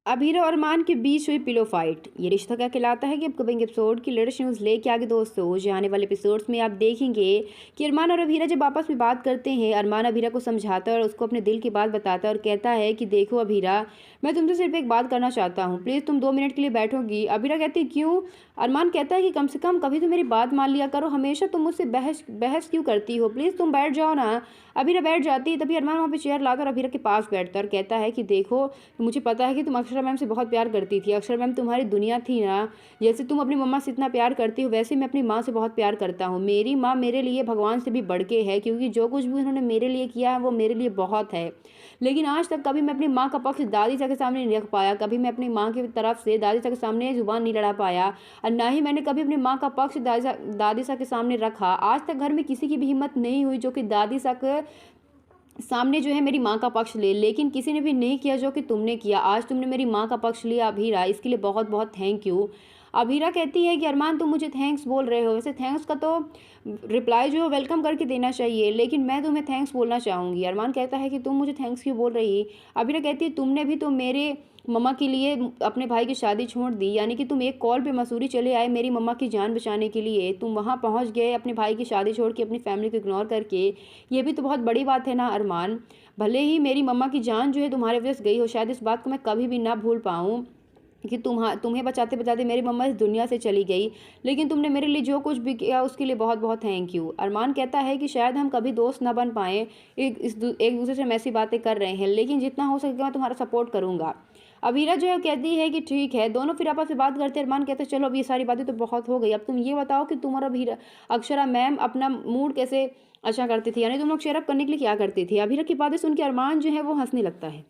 अभीरा और अरमान के बीच हुई पिलो फाइट, ये रिश्ता क्या कहलाता है कि अपकमिंग एपिसोड की लेटेस्ट न्यूज़ लेके आगे दोस्तों। जो आने वाले एपिसोड्स में आप देखेंगे कि अरमान और अभीरा जब आपस में बात करते हैं, अरमान अभीरा को समझाता है और उसको अपने दिल की बात बताता है और कहता है कि देखो अभीरा, मैं तुमसे सिर्फ एक बात करना चाहता हूँ, प्लीज़ तुम 2 मिनट के लिए बैठोगी। अभीरा कहती है क्यों। अरमान कहता है कि कम से कम कभी तो मेरी बात मान लिया करो, हमेशा तुम मुझसे बहस बहस क्यों करती हो, प्लीज़ तुम बैठ जाओ ना। अभीरा बैठ जाती है, तभी अरमान वहाँ पे चेयर लाकर अभीरा के पास बैठता है और कहता है कि देखो, मुझे पता है कि तुम अक्षरा मैम से बहुत प्यार करती थी, अक्षरा मैम तुम्हारी दुनिया थी ना। जैसे तुम अपनी मम्मा से इतना प्यार करती हो, वैसे मैं अपनी माँ से बहुत प्यार करता हूँ। मेरी माँ मेरे लिए भगवान से भी बढ़ के है, क्योंकि जो कुछ भी उन्होंने मेरे लिए किया है वो मेरे लिए बहुत है। लेकिन आज तक कभी मैं अपनी माँ का पक्ष दादी सा के सामने नहीं रख पाया, कभी मैं अपनी माँ की तरफ से दादी सा के सामने जुबान नहीं लड़ा पाया, और ना ही मैंने कभी अपनी माँ का पक्ष दादी सा के सामने रखा। आज तक घर में किसी की भी हिम्मत नहीं हुई जो कि दादी सा के सामने जो है मेरी माँ का पक्ष ले, लेकिन किसी ने भी नहीं किया जो कि तुमने किया। आज तुमने मेरी माँ का पक्ष लिया अभीरा, इसके लिए बहुत बहुत थैंक यू। अभीरा कहती है कि अरमान तुम मुझे थैंक्स बोल रहे हो, वैसे थैंक्स का तो रिप्लाई जो है वेलकम करके देना चाहिए, लेकिन मैं तुम्हें थैंक्स बोलना चाहूँगी। अरमान कहता है कि तुम मुझे थैंक्स क्यों बोल रही। अभीरा कहती है तुमने भी तो मेरे मम्मा के लिए अपने भाई की शादी छोड़ दी, यानी कि तुम एक कॉल पे मसूरी चले आए मेरी मम्मा की जान बचाने के लिए, तुम वहाँ पहुँच गए अपने भाई की शादी छोड़ के अपनी फैमिली को इग्नोर करके। ये भी तो बहुत बड़ी बात है ना अरमान। भले ही मेरी मम्मा की जान जो है तुम्हारे वजह से गई हो, शायद इस बात को मैं कभी भी ना भूल पाऊँ कि तुम्हें बचाते बचाते मेरी मम्मा इस दुनिया से चली गई, लेकिन तुमने मेरे लिए जो कुछ भी किया उसके लिए बहुत बहुत थैंक यू। अरमान कहता है कि शायद हम कभी दोस्त ना बन पाएँ, एक दूसरे से हम ऐसी बातें कर रहे हैं, लेकिन जितना हो सकेगा मैं तुम्हारा सपोर्ट करूँगा। अबीरा जो है कहती है कि ठीक है। दोनों फिर आपस में बात करते हैं। अरमान कहते हैं चलो अब ये सारी बातें तो बहुत हो गई, अब तुम ये बताओ कि तुम और अभीरा अक्षरा मैम अपना मूड कैसे अच्छा करती थी, यानी तुम लोग चेयरअप करने के लिए क्या करती थी। अभीरा की बातें सुन के अरमान जो है वो हंसने लगता है।